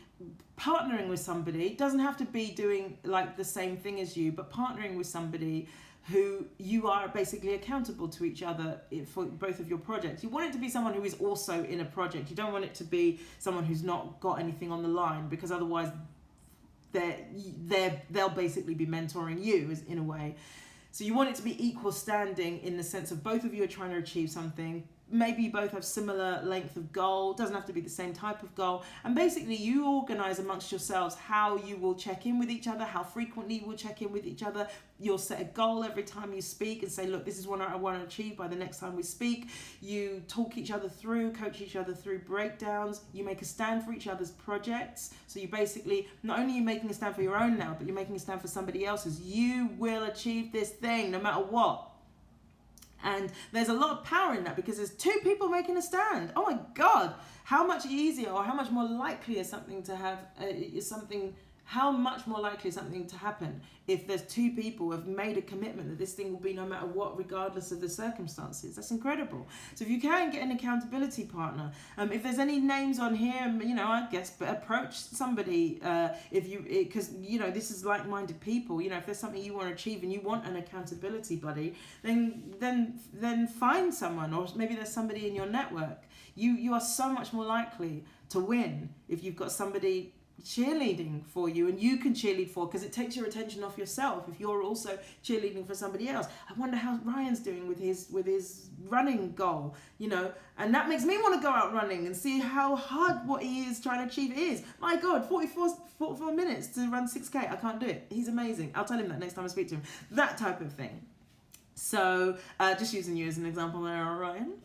partnering with somebody. It doesn't have to be doing like the same thing as you, but partnering with somebody who you are basically accountable to each other for both of your projects. You want it to be someone who is also in a project. You don't want it to be someone who's not got anything on the line, because otherwise they'll basically be mentoring you in a way. So you want it to be equal standing in the sense of both of you are trying to achieve something. Maybe you both have similar length of goal, doesn't have to be the same type of goal. And basically you organize amongst yourselves how you will check in with each other, how frequently you will check in with each other. You'll set a goal every time you speak and say, look, this is what I want to achieve by the next time we speak. You talk each other through, coach each other through breakdowns. You make a stand for each other's projects. So you basically, not only are you making a stand for your own now, but you're making a stand for somebody else's. You will achieve this thing no matter what. And there's a lot of power in that, because there's two people making a stand. Oh my God, how much easier, or how much more likely is something to have, how much more likely is something to happen if there's two people who have made a commitment that this thing will be no matter what, regardless of the circumstances. That's incredible. So if you can get an accountability partner, if there's any names on here, I guess, but approach somebody because this is like-minded people. If there's something you want to achieve and you want an accountability buddy, then find someone, or maybe there's somebody in your network. You are so much more likely to win if you've got somebody cheerleading for you, and you can cheerlead for, because it takes your attention off yourself if you're also cheerleading for somebody else. I wonder how Ryan's doing with his running goal, and that makes me want to go out running and see how hard what he is trying to achieve is. My God, 44 minutes to run 6k. I can't do it. He's amazing. I'll tell him that next time I speak to him. That type of thing. So just using you as an example there, Ryan.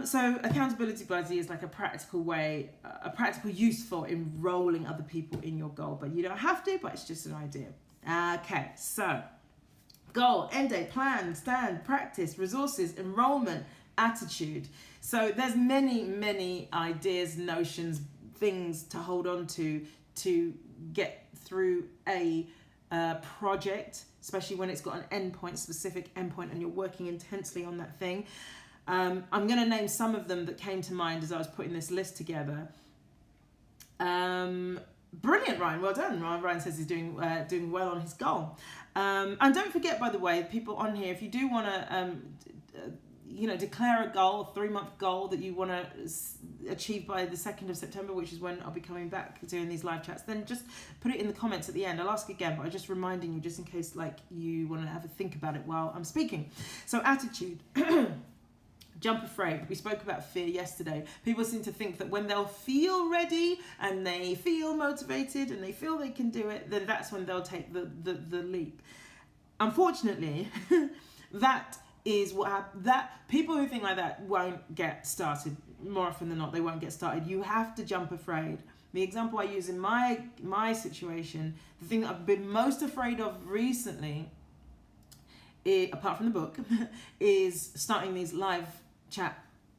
So accountability buddy is like a practical way, a practical use for enrolling other people in your goal, but you don't have to, but it's just an idea. Okay, so goal, end date, plan, stand, practice, resources, enrollment, attitude. So there's many ideas, notions, things to hold on to get through a project, especially when it's got an endpoint, specific endpoint, and you're working intensely on that thing. I'm going to name some of them that came to mind as I was putting this list together. Brilliant, Ryan. Well done. Ryan says he's doing well on his goal. And don't forget, by the way, people on here, if you do want to declare a goal, a 3-month goal that you want to achieve by the 2nd of September, which is when I'll be coming back doing these live chats, then just put it in the comments at the end. I'll ask again, but I'm just reminding you, just in case you want to have a think about it while I'm speaking. So attitude. Jump afraid. We spoke about fear yesterday. People seem to think that when they'll feel ready and they feel motivated and they feel they can do it, then that's when they'll take the leap. Unfortunately, that is that people who think like that won't get started. More often than not, they won't get started. You have to jump afraid. The example I use in my situation, the thing that I've been most afraid of recently, apart from the book, is starting these live chat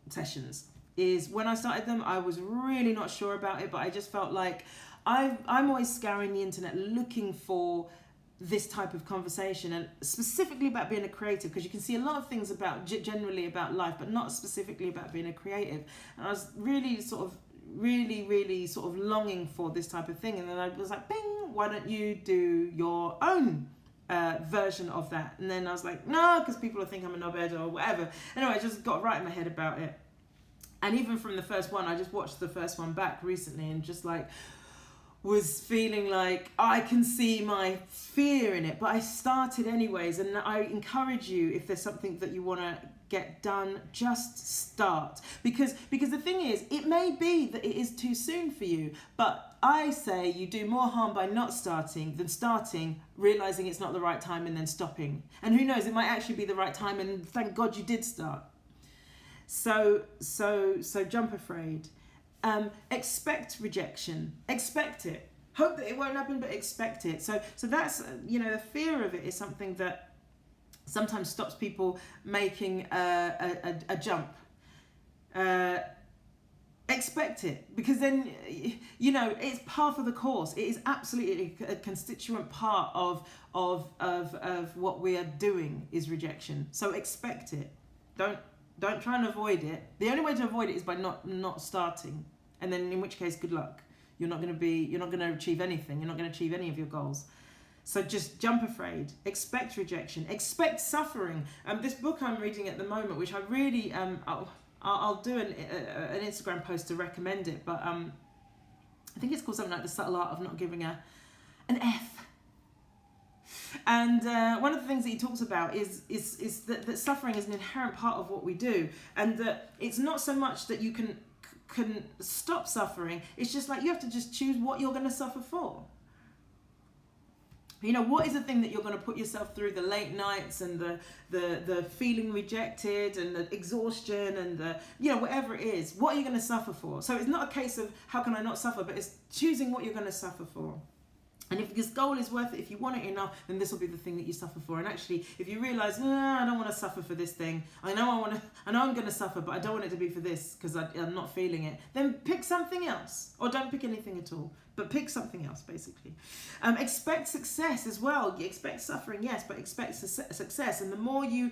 sessions. Is when I started them, I was really not sure about it, but I just felt like I'm always scouring the internet looking for this type of conversation, and specifically about being a creative, because you can see a lot of things about generally about life, but not specifically about being a creative. And I was really sort of longing for this type of thing, and then I was like, bing, why don't you do your own version of that? And then I was like, no, because people will think I'm a knobhead or whatever. Anyway, I just got right in my head about it. And even from the first one, I just watched the first one back recently and just was feeling like I can see my fear in it, but I started anyways. And I encourage you, if there's something that you want to get done, just start, because the thing is, it may be that it is too soon for you, but I say you do more harm by not starting than starting, realizing it's not the right time and then stopping. And who knows, it might actually be the right time, and thank God you did start. So jump afraid. Expect rejection. Expect it. Hope that it won't happen, but expect it. So that's, the fear of it is something that sometimes stops people making a jump. Expect it, because then, it's part of the course. It is absolutely a constituent part of what we are doing is rejection. So expect it. Don't try and avoid it. The only way to avoid it is by not starting. And then, in which case, good luck. You're not going to achieve anything. You're not going to achieve any of your goals. So just jump afraid. Expect rejection. Expect suffering. This book I'm reading at the moment, which I really I'll do an Instagram post to recommend it, but I think it's called something like The Subtle Art of Not Giving an F. And one of the things that he talks about is that suffering is an inherent part of what we do, and that it's not so much that you can stop suffering. It's just like you have to just choose what you're going to suffer for. What is the thing that you're going to put yourself through, the late nights and the feeling rejected and the exhaustion and the whatever it is, what are you going to suffer for? So it's not a case of how can I not suffer, but it's choosing what you're going to suffer for. And if this goal is worth it, if you want it enough, then this will be the thing that you suffer for. And actually, if you realise, I don't want to suffer for this thing. I know I'm going to suffer, but I don't want it to be for this because I'm not feeling it. Then pick something else, or don't pick anything at all. But pick something else, basically. Expect success as well. You expect suffering, yes, but expect success. And the more you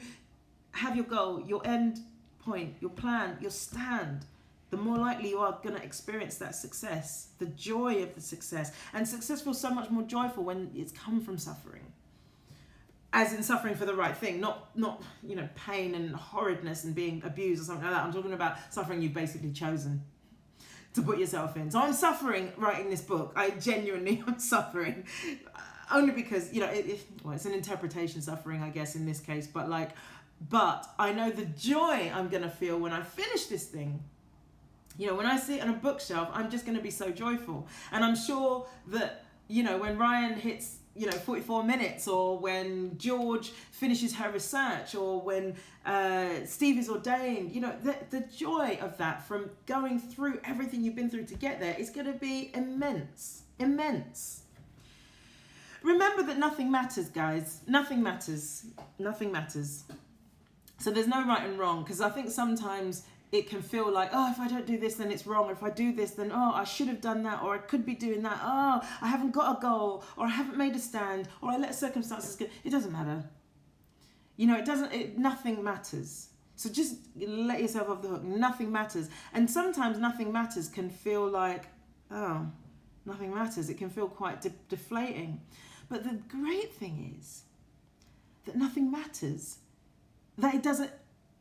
have your goal, your end point, your plan, your stand, the more likely you are going to experience that success, the joy of the success. And success feels so much more joyful when it's come from suffering. As in suffering for the right thing, not pain and horridness and being abused or something like that. I'm talking about suffering you've basically chosen to put yourself in. So I'm suffering writing this book. I genuinely am suffering. Only because, it's an interpretation suffering, I guess, in this case. But I know the joy I'm going to feel when I finish this thing. When I see it on a bookshelf, I'm just going to be so joyful. And I'm sure that, when Ryan hits, 44 minutes, or when George finishes her research, or when Steve is ordained, the joy of that from going through everything you've been through to get there is going to be immense. Immense. Remember that nothing matters, guys. Nothing matters. Nothing matters. So there's no right and wrong, because I think sometimes it can feel like, if I don't do this, then it's wrong. Or if I do this, then, I should have done that. Or I could be doing that. I haven't got a goal. Or I haven't made a stand. Or I let circumstances go. It doesn't matter. Nothing matters. So just let yourself off the hook. Nothing matters. And sometimes nothing matters can feel like, nothing matters. It can feel quite deflating. But the great thing is that nothing matters. That it doesn't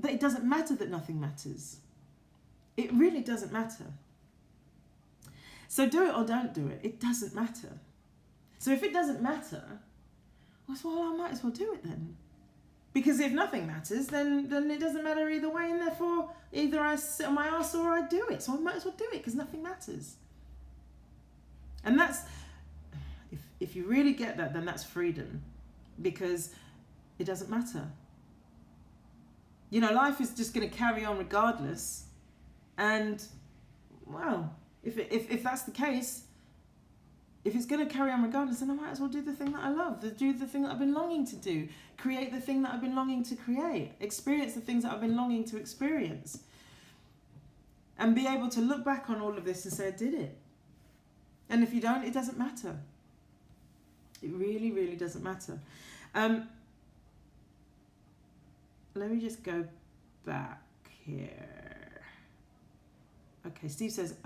that it doesn't matter that nothing matters. It really doesn't matter. So do it or don't do it. It doesn't matter. So if it doesn't matter, well, I might as well do it then. Because if nothing matters, then it doesn't matter either way, and therefore either I sit on my ass or I do it. So I might as well do it because nothing matters. And that's, if you really get that, then that's freedom, because it doesn't matter. You know, life is just going to carry on regardless. And, well, if that's the case, if it's going to carry on regardless, then I might as well do the thing that I love, do the thing that I've been longing to do, create the thing that I've been longing to create, experience the things that I've been longing to experience, and be able to look back on all of this and say, I did it. And if you don't, it doesn't matter. It really, really doesn't matter. Let me just go back here. Okay, Steve says,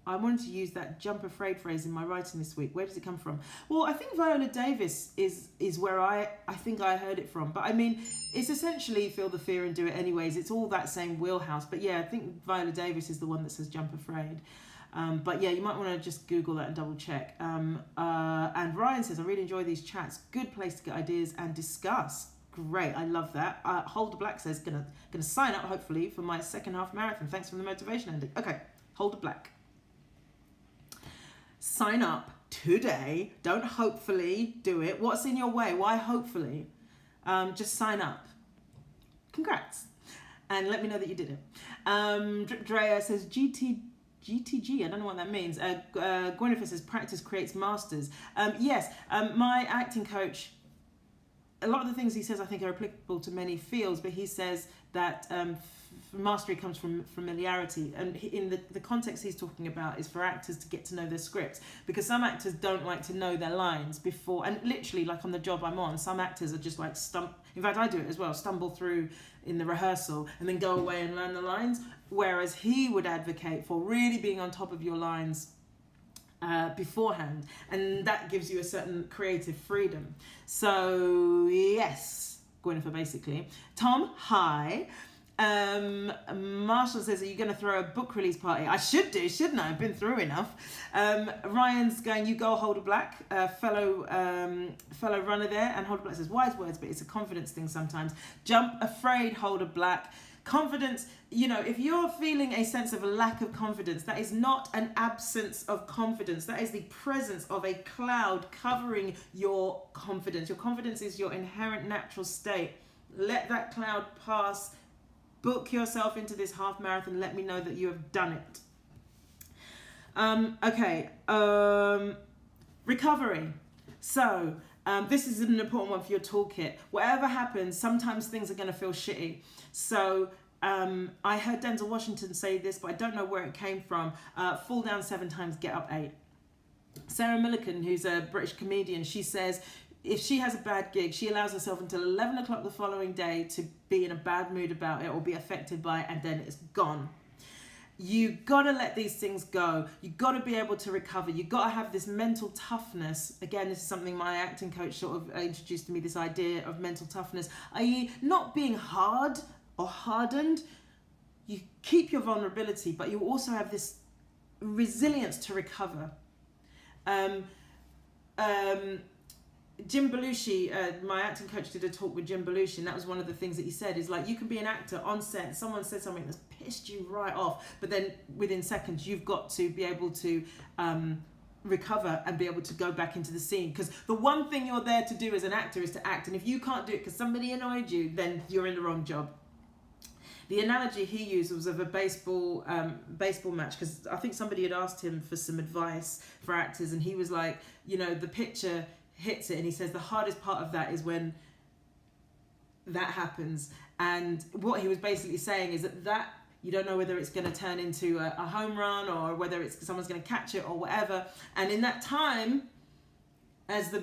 I wanted to use that jump afraid phrase in my writing this week. Where does it come from? Well, I think Viola Davis is where I think I heard it from. But I mean, it's essentially feel the fear and do it anyways. It's all that same wheelhouse. But yeah, I think Viola Davis is the one that says jump afraid. But yeah, you might want to just Google that and double check. And Ryan says, I really enjoy these chats. Good place to get ideas and discuss. Great, I love that. Holder Black says, gonna sign up hopefully for my second half marathon. Thanks for the motivation, Andy. Okay, Holder Black. Sign up today. Don't hopefully do it. What's in your way? Why hopefully? Just sign up. Congrats. And let me know that you did it. Drea says, GTG, I don't know what that means. Gwyneth says, practice creates masters. Yes, my acting coach, a lot of the things he says I think are applicable to many fields, but he says that mastery comes from familiarity, and in the context he's talking about is for actors to get to know their scripts, because some actors don't like to know their lines before, and literally like on the job I'm on, some actors are just like in fact I do it as well, stumble through in the rehearsal and then go away and learn the lines, whereas he would advocate for really being on top of your lines beforehand, and that gives you a certain creative freedom. So yes, Gwyneth basically. Tom, hi. Marshall says, are you going to throw a book release party? I should do, shouldn't I? I've been through enough. Ryan's going, you go Holder Black, fellow runner there, and Holder Black says, wise words, but it's a confidence thing sometimes. Jump afraid, Holder Black. Confidence, you know, if you're feeling a sense of a lack of confidence, that is not an absence of confidence. That is the presence of a cloud covering your confidence. Your confidence is your inherent natural state. Let that cloud pass. Book yourself into this half marathon. Let me know that you have done it. Recovery. So, this is an important one for your toolkit. Whatever happens, sometimes things are going to feel shitty. So I heard Denzel Washington say this, but I don't know where it came from. Fall down 7 times, get up 8. Sarah Millican, who's a British comedian, she says if she has a bad gig, she allows herself until 11 o'clock the following day to be in a bad mood about it or be affected by it, and then it's gone. You gotta let these things go. You gotta be able to recover. You gotta have this mental toughness. Again, this is something my acting coach sort of introduced to me, this idea of mental toughness, i.e. not being hard or hardened. You keep your vulnerability, but you also have this resilience to recover. Jim Belushi, my acting coach did a talk with Jim Belushi, and that was one of the things that he said is like, you can be an actor on set, someone said something that's pissed you right off, but then within seconds you've got to be able to recover and be able to go back into the scene, because the one thing you're there to do as an actor is to act, and if you can't do it because somebody annoyed you, then you're in the wrong job. The analogy he used was of a baseball match, because I think somebody had asked him for some advice for actors, and he was like, you know, the pitcher hits it, and he says the hardest part of that is when that happens. And what he was basically saying is that you don't know whether it's going to turn into a home run or whether it's someone's going to catch it or whatever. And in that time, as the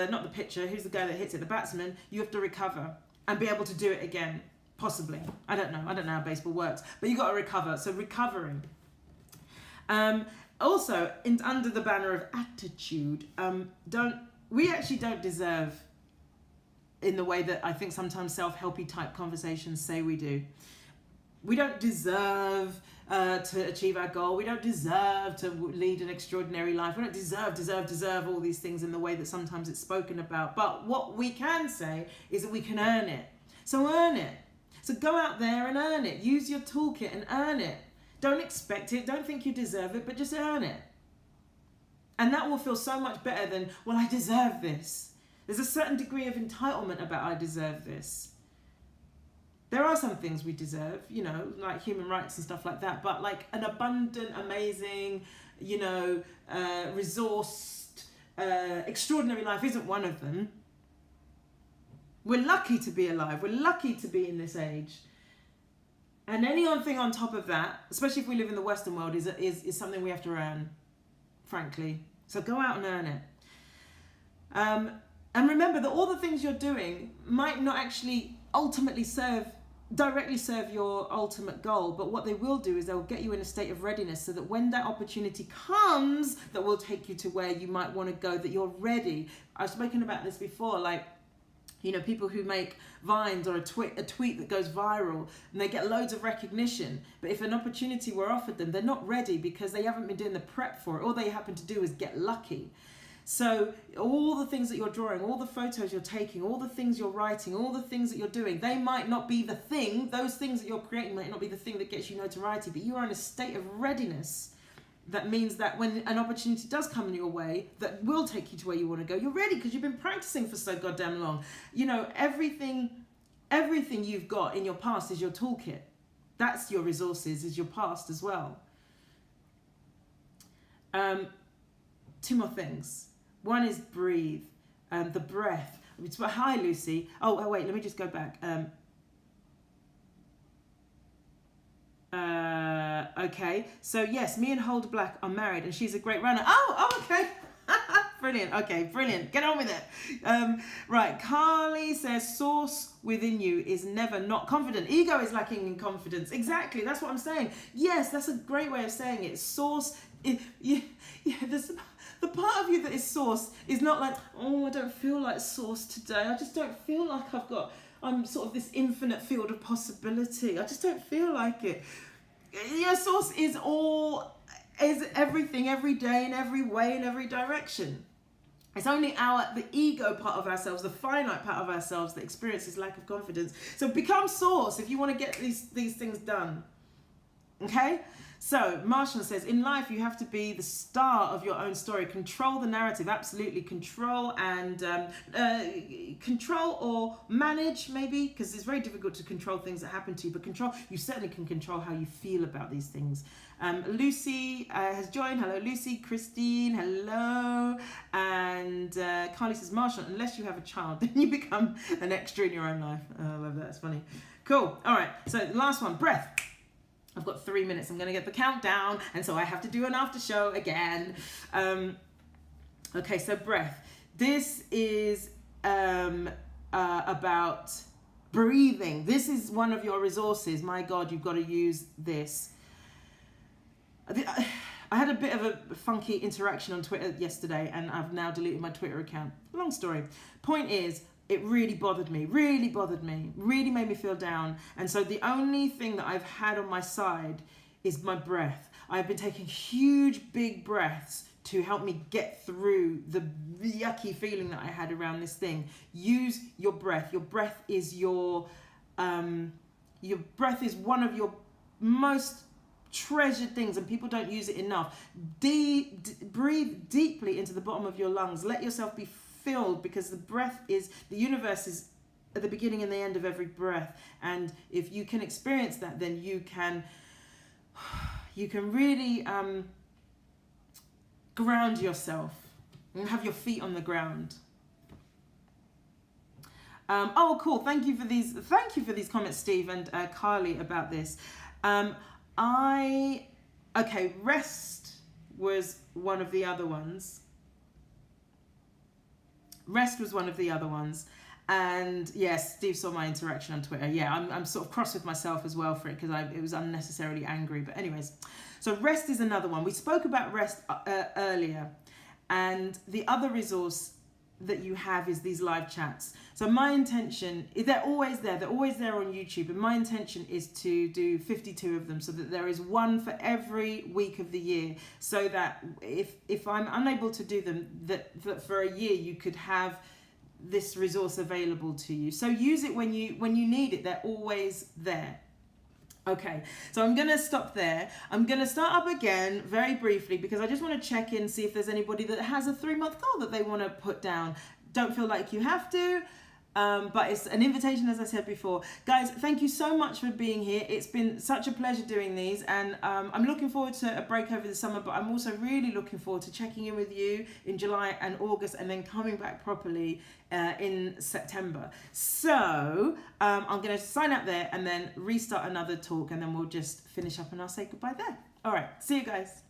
not the pitcher, who's the guy that hits it, the batsman, you have to recover and be able to do it again. Possibly. I don't know how baseball works, but you got to recover. So recovering. Also, under the banner of attitude, we actually don't deserve in the way that I think sometimes self-helpy type conversations say we do. We don't deserve to achieve our goal. We don't deserve to lead an extraordinary life. We don't deserve all these things in the way that sometimes it's spoken about. But what we can say is that we can earn it. So earn it. So go out there and earn it. Use your toolkit and earn it. Don't expect it. Don't think you deserve it, but just earn it. And that will feel so much better than, well, I deserve this. There's a certain degree of entitlement about I deserve this. There are some things we deserve, you know, like human rights and stuff like that, but like an abundant, amazing, you know, resourced, extraordinary life isn't one of them. We're lucky to be alive. We're lucky to be in this age. And any other thing on top of that, especially if we live in the Western world, is something we have to earn, frankly. So go out and earn it. And remember that all the things you're doing might not actually ultimately directly serve your ultimate goal, but what they will do is they'll get you in a state of readiness so that when that opportunity comes that will take you to where you might want to go, that you're ready. I've spoken about this before, like, you know, people who make vines or a tweet that goes viral and they get loads of recognition, but if an opportunity were offered them, they're not ready because they haven't been doing the prep for it. All they happen to do is get lucky. So all the things that you're drawing, all the photos you're taking, all the things you're writing, all the things that you're doing, they might not be the thing, those things that you're creating might not be the thing that gets you notoriety, but you are in a state of readiness. That means that when an opportunity does come in your way that will take you to where you want to go, you're ready because you've been practicing for so goddamn long. You know, everything you've got in your past is your toolkit. That's your resources, is your past as well. Two more things. One is breathe, the breath. Hi, Lucy. Oh, wait, let me just go back. Okay, so yes, me and Holder Black are married and she's a great runner. Oh, okay. Brilliant. Okay, brilliant. Get on with it. Right, Carly says source within you is never not confident. Ego is lacking in confidence. Exactly, that's what I'm saying. Yes, that's a great way of saying it. Source, there's the part of you that is source is not like, oh, I don't feel like source today. I just don't feel like I'm sort of this infinite field of possibility. I just don't feel like it. Yeah, source is everything, every day, in every way, in every direction. It's only the ego part of ourselves, the finite part of ourselves that experiences lack of confidence. So become source if you want to get these things done. Okay? So Marshall says, in life you have to be the star of your own story. Control the narrative, absolutely. Control and control or manage, maybe, because it's very difficult to control things that happen to you. But you certainly can control how you feel about these things. Lucy has joined. Hello, Lucy. Christine, hello. And Carly says, Marshall, unless you have a child, then you become an extra in your own life. Oh, I love that. That's funny. Cool. All right. So the last one, breath. I've got 3 minutes. I'm going to get the countdown, and so I have to do an after show again. Okay, so breath. This is about breathing. This is one of your resources. My God, you've got to use this. I had a bit of a funky interaction on Twitter yesterday, and I've now deleted my Twitter account. Long story. Point is, it really bothered me, really made me feel down. And so the only thing that I've had on my side is my breath. I've been taking huge, big breaths to help me get through the yucky feeling that I had around this thing. Use your breath. Your breath is your breath is one of your most treasured things, and people don't use it enough. Breathe deeply into the bottom of your lungs. Let yourself be filled, because the universe is at the beginning and the end of every breath, and if you can experience that, then you can really ground yourself and have your feet on the ground. Oh, cool. Thank you for these comments, Steve and Carly, about this. Rest was one of the other ones. And yes, Steve saw my interaction on Twitter. Yeah, I'm sort of cross with myself as well for it, because it was unnecessarily angry. But anyways, so rest is another one. We spoke about rest earlier, and the other resource that you have is these live chats. So my intention, they're always there on YouTube, and my intention is to do 52 of them, so that there is one for every week of the year, so that if I'm unable to do them, that for a year you could have this resource available to you. So use it when you need it. They're always there. Okay, so I'm going to stop there. I'm going to start up again very briefly, because I just want to check in, see if there's anybody that has a 3-month goal that they want to put down. Don't feel like you have to, but it's an invitation, as I said before. Guys, thank you so much for being here. It's been such a pleasure doing these, and I'm looking forward to a break over the summer, but I'm also really looking forward to checking in with you in July and August, and then coming back properly in September. So I'm going to sign up there and then restart another talk, and then we'll just finish up and I'll say goodbye there. All right, see you guys.